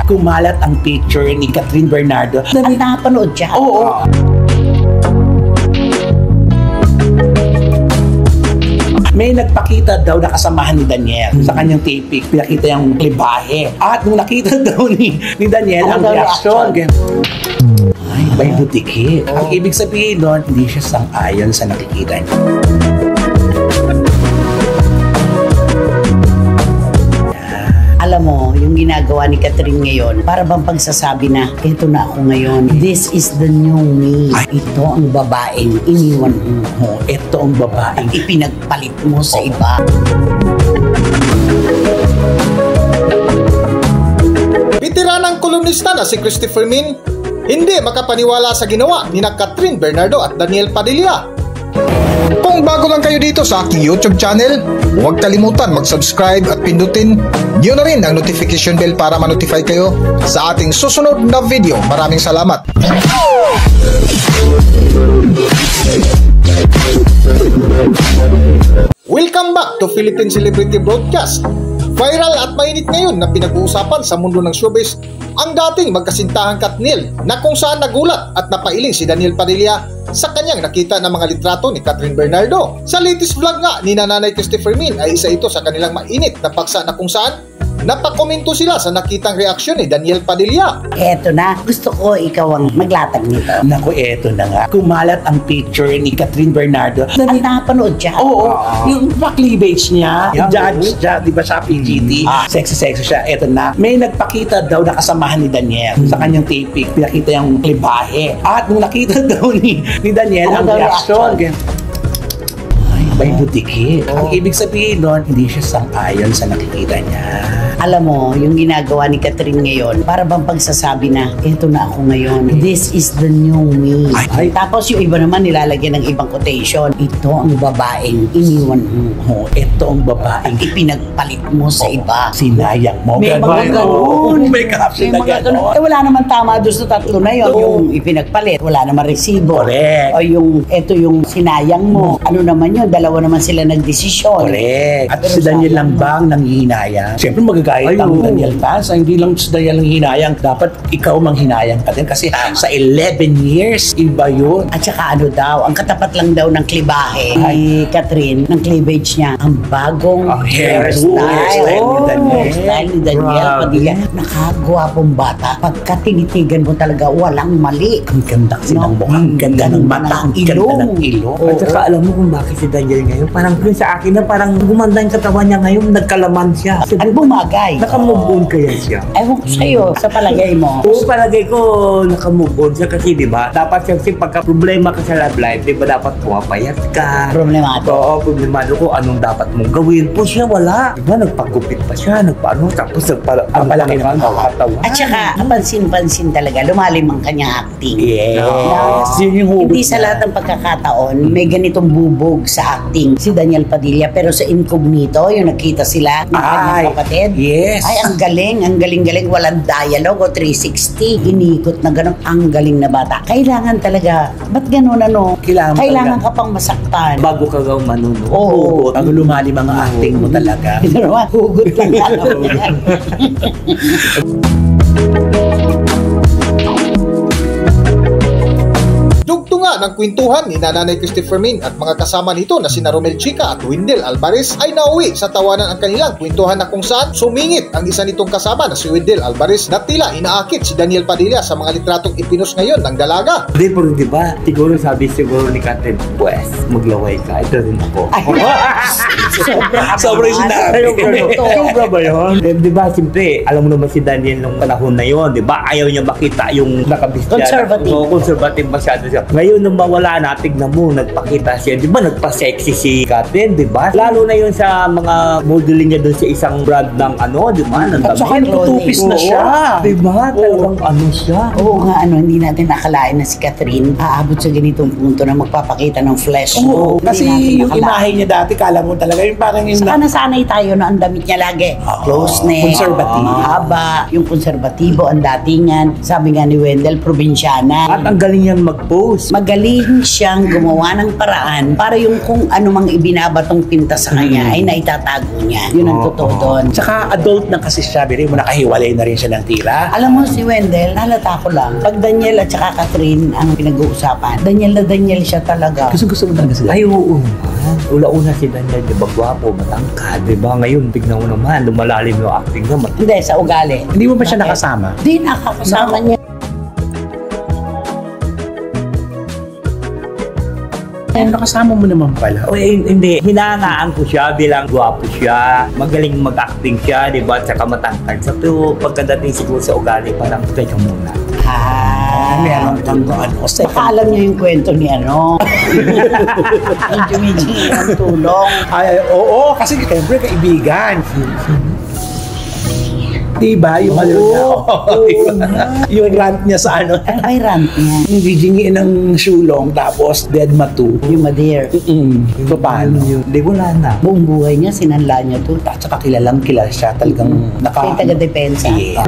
kumalat ang picture ni Catherine Bernardo. At napanood siya. Oo. May nagpakita daw na kasamahan ni Daniel sa kanyang taping. Pinakita yung libahe. At nung nakita daw ni Daniel ang reaksyon. Ay, may butiki. Ang ibig sabihin doon, hindi siya sang-ayon sa nakikita niya. Alam mo, yung ginagawa ni Catherine ngayon, para bang pagsasabi na, eto na ako ngayon. This is the new me. Ito ang babaeng iniwan mo. Ito ang babaeng ipinagpalit mo sa iba. Veteranang kolumnista na si Christopher Min, hindi makapaniwala sa ginawa ni Catherine Bernardo at Daniel Padilla. Kung bago lang kayo dito sa aking YouTube channel, huwag kalimutan mag-subscribe at pindutin niyo na rin ang notification bell para ma-notify kayo sa ating susunod na video. Maraming salamat! Welcome back to Philippine Celebrity Broadcast. Viral at mainit ngayon na pinag-uusapan sa mundo ng showbiz ang dating magkasintahang Katniel na kung saan nagulat at napailing si Daniel Padilla sa kanyang nakita ng mga litrato ni Catherine Bernardo. Sa latest vlog nga ni Nanay Christopher Min ay isa ito sa kanilang mainit na paksa na kung saan napakomento sila sa nakitang reaksyon ni Daniel Padilla. Eto na, gusto ko ikaw ang maglatag nito. Naku, eto na nga. Kumalat ang picture ni Catherine Bernardo. At napanood siya. Oo. Yung cleavage niya, judge siya, di ba sa PGT? Sexy siya. Eto na. May nagpakita daw na kasamahan ni Daniel sa kanyang taping. Pinakita yung libahe. At nung nakita daw ni Daniel ang reaksyon. May butiki. Ang ibig sabihin doon, hindi siya sang-ayon sa nakikita niya. Alam mo, yung ginagawa ni Catherine ngayon, para bang pagsasabi na, eto na ako ngayon. This is the new me. Tapos yung iba naman nilalagyan ng ibang quotation. Ito ang babaeng iniwan mo. Ito ang babaeng ipinagpalit mo sa iba. Sinayang mo. May mga ganun. May caption na ganun. Wala naman tama doon sa tatlo na yun. Yung ipinagpalit, wala naman resibo. Correct. O yung, eto yung sinayang mo. Ano naman yun? Dalawa naman sila nagdesisyon. Correct. At si Daniel lang bang nanghihinayang? Siyempre magagayat ang Daniel fans. Hindi lang si Daniel nanghihinayang. Dapat ikaw manghinayang ka din. Kasi sa 11 years, iba yun. At saka ano daw, ang katapat lang daw ng klibahe ni Catherine, ng cleavage niya, ang bagong hairstyle ni Daniel Padilla. Nakagwapong bata. Pagka tinitigan mo talaga, walang mali. Ang ganda kasi ng mukha. Ang ganda ng mata. Ang ganda ng ilong. At saka alam mo kung bakit si Daniel ngayon, parang sa akin na parang gumanda yung katawan niya ngayon, nagkalaman siya. At bumagay. Nakamove on kaya siya. Ewan ko sa'yo, sa palagay mo. Oo, palagay ko nakamove on siya kasi diba, dapat kasi pagka problema ka sa love life, diba dapat pumapayat ka. Problemado. Oo, problemado ko anong dapat mong gawin. Po siya wala. Diba, nagpagupit pa siya, nagpaano, tapos nagpalaki ng katawan. At saka, pansin-pansin talaga, lumalim ang kanyang acting. Yes. Yun yung hindi sa lahat ng pagkakataon, may ganitong bubog sa acting si Daniel Padilla, pero sa Incognito, yung nakita sila ng kanyang kapatid. Yes. Ay, ang galing. Walang dialogue o 360. Inikot na gano'n. Ang galing na bata. Kailangan talaga, ba't gano'n ano? Kailangan ka pang masaktan. bago ka gaw manuno. Oo. Bago lumalim ang acting mo talaga. Ito naman, hugot lang alam. Dugto nga ng kwentuhan ni Nanay Christopher Min at mga kasama nito na sina Romel Chica at Wendell Alvarez ay nauwi sa tawanan ang kanilang kwentuhan na kung saan sumingit ang isa nitong kasama na si Wendell Alvarez na tila inaakit si Daniel Padilla sa mga litratong ipinost ngayon ng dalaga. Hindi, pero diba, siguro sabi ni Catherine, pues, maglaway ka, ito rin ako. Sobrang sinabi. Sobra ba yun? Diba, siyempre, alam mo naman si Daniel nung panahon na yun, diba, ayaw niya makita yung nakabistya. Conservative. Oo, conservative masyado siya. Ngayon, nung mawala na, tignan mo, nagpakita siya. Diba, nagpa-sexy si Catherine, diba? Lalo na yun sa mga modeling niya doon sa isang brand ng ano, diba? At saka nagtutupis na siya. Diba? Talagang ano siya. Oo nga, hindi natin nakalain na si Catherine aabot sa ganitong punto na magpapakita ng flesh. Oo, kasi yung imahe niya dati, kala mo talaga yung parang yung saka nasanay tayo na ang damit niya lagi. Close neck, conservative. mahaba, yung konserbatibo, ang datingan. Sabi nga ni Wendell, probinsyana. At ang galing niyang mag-pose. Magaling. magaling siyang gumawa ng paraan para yung kung ano mang ibinabatong pinta sa kanya ay naitatago niya. Yun ang totoo doon. Tsaka adult na kasi siya, biri mo nakahiwalay na rin siya ng tila. Alam mo si Wendell, halata ko lang. Pag Daniel at saka Catherine ang pinag-uusapan, Daniel na Daniel siya talaga. Gusto mo talaga sila. Ay, oo. Una-una si Daniel, di ba, gwapo, matangkad, di ba? Ngayon, tignan mo naman, lumalalim yung acting naman. Hindi, sa ugali. Hindi mo ba siya nakasama? Hindi, nakakasama niya. Nakasama mo naman pala. O, hindi, hinangaan ko siya bilang gwapo siya, magaling mag-acting siya, di ba? Tsaka matangkad. Pero pagkadating siguro sa ugali, parang teka muna. Meron kang ano. Baka alam niyo yung kwento ni ano. Ang Jumiji ang tulong. Ay, oo, kasi siyempre kaibigan. Diba? Yung yung rant niya sa ano. Ano ba yung rant niya? Yung gigingin ng shulong, tapos dead matu. Yung Madeir. So, paano? Hindi, wala na. Buong buhay niya, sinanla niya to. At saka kilalang kilala siya. Talagang Kaya taga-depensa. Yeah.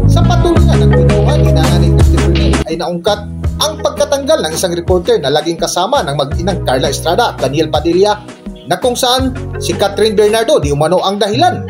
Sa patuloy na ng kinuha ni Nanay Christopher Nel ay naungkat ang pagkatanggal ng isang reporter na laging kasama ng mag-inang Carla Estrada at Daniel Padilla na kung saan si Catherine Bernardo di umano ang dahilan.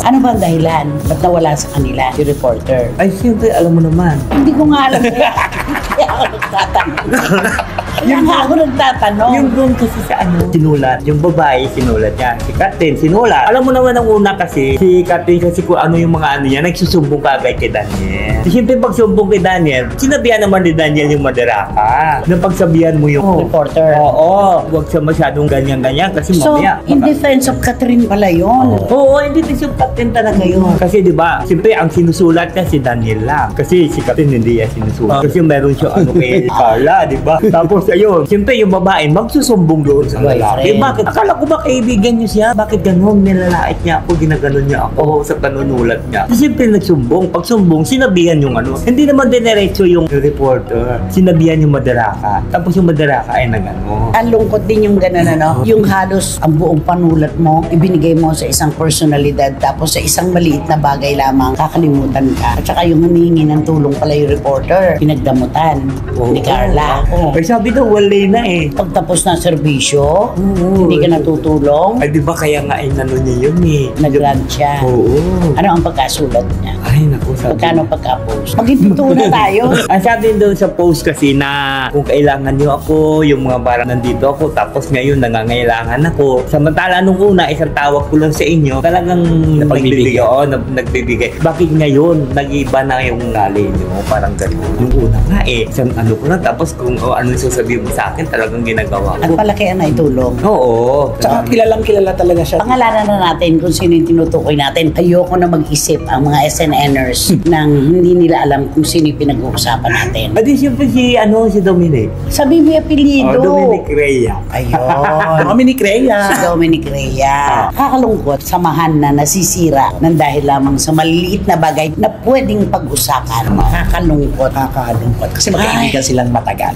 Ano ba ang dahilan? Ba't nawala sa kanila yung reporter? Ay, siyempre, alam mo naman. Hindi ko nga alam. Kaya ako nagtatanong. Kaya nga ako nagtatanong. Yung doon kasi sa ano, sinulat. Yung babae, sinulat niya. Si Catherine, sinulat. Alam mo naman ang una kasi, si Catherine kasi kung ano yung mga ano niya, nagsusumbong kagad kay Daniel. Siyempre, pag sumbong kay Daniel, sinabihan naman ni Daniel yung madaraka. Nang pagsabihan mo yung reporter. Oo, huwag siya masyadong ganyan-ganyan kasi So, mamaya. in defense of Catherine pala yun. Oo, hindi yung Catherine talaga yun. Kasi di ba, siyempre ang sinusulat niya si Daniel lang. Kasi si Catherine hindi niya sinusulat. Kasi meron siya ano kay Carla, di ba? Tapos ayun, siyempre yung babae magsusumbong doon sa lalaki. Bakit? Akala ko ba kaibigan niyo siya? Bakit ganun? Nilalait niya ako, ginaganon niya ako sa panunulat niya. Siyempre nagsumbong. Pag sumbong, sinabihan yung ano. Hindi naman dinerecho yung reporter. Sinabihan yung madaraka. Tapos yung madaraka ay nagano. Ang lungkot din yung gano'n, ano? Yung halos ang buong panulat mo, ibinigay mo sa isang personalidad, tapos sa isang maliit na bagay lamang, kakalimutan ka. At saka yung humingi ng tulong pala yung reporter, pinagdamutan ni Carla. Pero sabi daw, wala na eh. Pagtapos ng serbisyo, hindi ka natutulong, Ay, di ba kaya nga ay nano niya yun eh. nag-grant siya. Oo. Ano ang pagkasulat niya? Ay, naku, sabi. Magkano pagka-post? Maghinto na tayo. Ang sabi doon sa post kasi na kung kailangan niyo ako, yung mga parang nandito ako, tapos ngayon nangangailangan ako. Samantala nung una, isang tawag ko lang sa inyo, talagang nagbibigay. Oo, nagbibigay. Bakit ngayon, nag-iba na yung ngali niyo? Parang gano'n. Yung una nga eh, isang ano ko lang, tapos kung ano yung sasabihin mo sa akin, talagang ginagawa At ko. palaki ang naitulong. Oo. Tsaka kilalang kilala talaga siya. Pangalanan na natin kung sino yung tinutukoy natin. Ayoko na mag-isip ang mga SNNers nang hindi nila alam kung sino yung pinag-uusapan natin. Adi siyempre si Dominic. Sabi mo yung apelido. Dominic Rhea. Ayun. Dominic Rhea. Si Dominic Rhea. Kakalungkot, samahan na nasisira ng dahil lamang sa maliliit na bagay na pwedeng pag-usapan. Kakalungkot. Kasi magkaibigan silang matagal.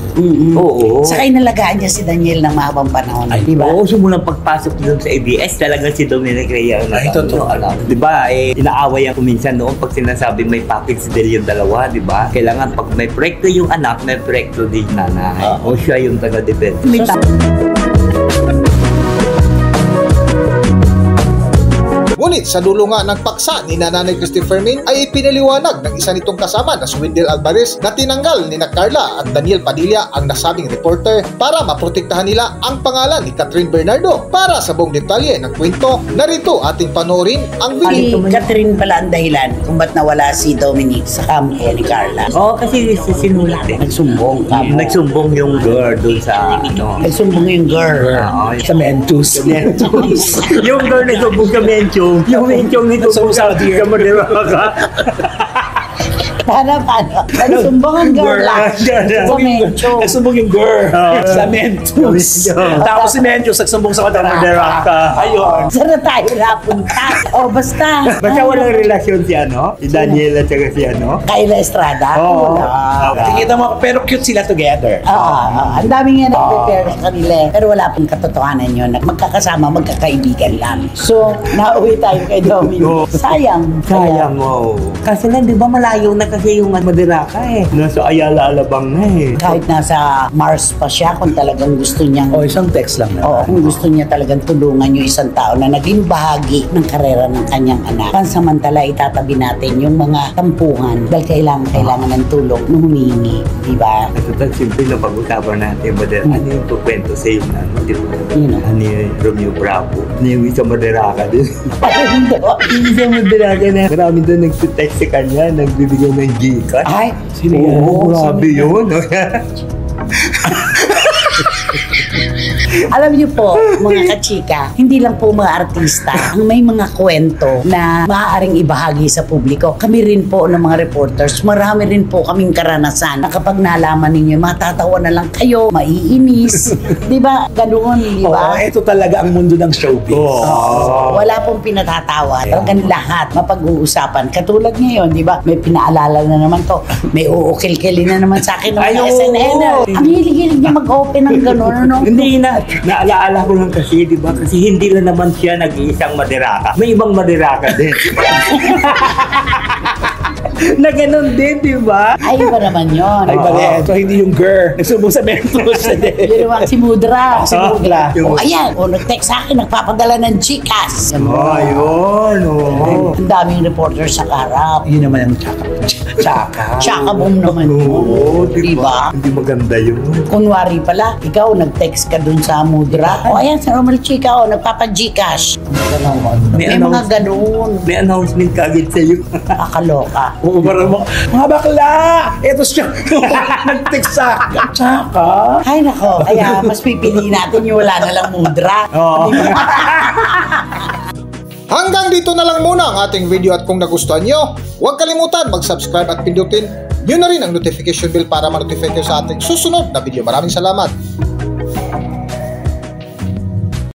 Oo. Saka inalagaan niya si Daniel ng mahabang panahon. Di ba? Oo, simulang pagpasok doon sa ABS, talagang si Dominic Rhea. Ay, totoo. Di ba, inaaway ang kuminsan noon pag sinasabi may package deal yung dalawa, di ba? Kailangan pag may proyekto yung anak, may proyekto din nanay. O siya yung taga-depende. Ngunit sa dulo nga ng paksa ni Nanay Christopher Min ay ipinaliwanag ng isa nitong kasama na si Wendell Alvarez na tinanggal ni Carla at Daniel Padilla ang nasabing reporter para maprotektahan nila ang pangalan ni Catherine Bernardo. Para sa buong detalye ng kwento, narito ating panoorin ang video. Si Catherine pala ang dahilan kung ba't nawala si Dominic sa kampo ni Carla. Oo, kasi sinulat eh. Nagsumbong kamo. Nagsumbong yung girl doon sa ano. Nagsumbong yung girl. Oo, Sa Mentus. yung girl nagsumbong sa Menchong. Yung Menchong nagsumbong sa Madaraka. Paano? Nagsumbong ang girl lang sa Mencho. Nagsumbong yung girl sa Mentus. Tapos si Mentus nagsumbong sa Madaraka. Ayun. Saan na tayo napunta? O basta. Basta walang relasyon si ano? Si Daniel at saka si ano? Kayla Estrada? Oo. Tingnan mo, pero cute sila together. Ang dami nga nag-prepare sa kanila. Pero wala pong katotohanan yun. Magkakasama, magkakaibigan lang. So, nauwi tayo kay Dominic. Sayang. Sayang mo. Kasi na, di ba malayo na kasi yung Madiraka eh. Nasa Ayala Alabang na eh. Kahit nasa Mars pa siya, kung talagang gusto niyang... O, isang text lang na. Oo, kung gusto niya talagang tulungan yung isang tao na naging bahagi ng karera ng kanyang anak. Pansamantala, itatabi natin yung mga tampuhan dahil kailangan ng tulong nung humihingi. Diba? Total, simple na pag-usapan natin. Ano yung kwento sa iyo na? Di ba? Ano yung Romeo Bravo? Ano yung isang Madiraka din? Yung isang Madiraka na marami doon nag-text sa kanya, nagbibigay ng Gcash. Ay, Oo, grabe yun. alam niyo po, mga kachika, hindi lang po mga artista ang may mga kwento na maaaring ibahagi sa publiko. Kami rin po ng mga reporters, marami rin po kaming karanasan na kapag nalaman ninyo, matatawa na lang kayo, maiinis. Di ba? Ganoon, di ba? Oo, ito talaga ang mundo ng showbiz. Wala pong pinatatawa. Talagang lahat mapag-uusapan. Katulad ngayon, di ba? May pinaalala na naman to. May uukil-kili na naman sa akin ng mga SNL. Ang hilig-hilig niya mag-open ng gano'n. Ano? Hindi na. Naalaala ko lang kasi, di ba? Kasi hindi lang naman siya nag-iisang Madiraka. May ibang Madiraka din. Na ganun din, di ba? Ay, iba naman yun. Ay, bali. Ito hindi yung girl. Nagsubong sa Mentos. Yun naman, si Mudra. Si Mudra. O, ayan. O, nag-text sa akin, nagpapadala ng Gcash. Ayun. Ang daming reporter sa karap. Yun naman ang tsaka. Tsaka boom naman yun. Oo, di Diba? ba? Hindi maganda yun. Kunwari pala, ikaw nag-text ka dun sa Mudra. O, ayan, sa normal chika, o, nagpapa-Gcash. May mga ganun. May announcement ka agad sa'yo. Kakaloka. Oo, parang mga bakla! Ito siya. Nag-text sa akin. Tsaka. Ay, nako. Kaya mas pipili natin yung wala na lang Mudra. Oo. Hanggang dito na lang muna ang ating video at kung nagustuhan nyo, huwag kalimutan mag-subscribe at pindutin yun na rin ang notification bell para ma-notify kayo sa ating susunod na video. Maraming salamat!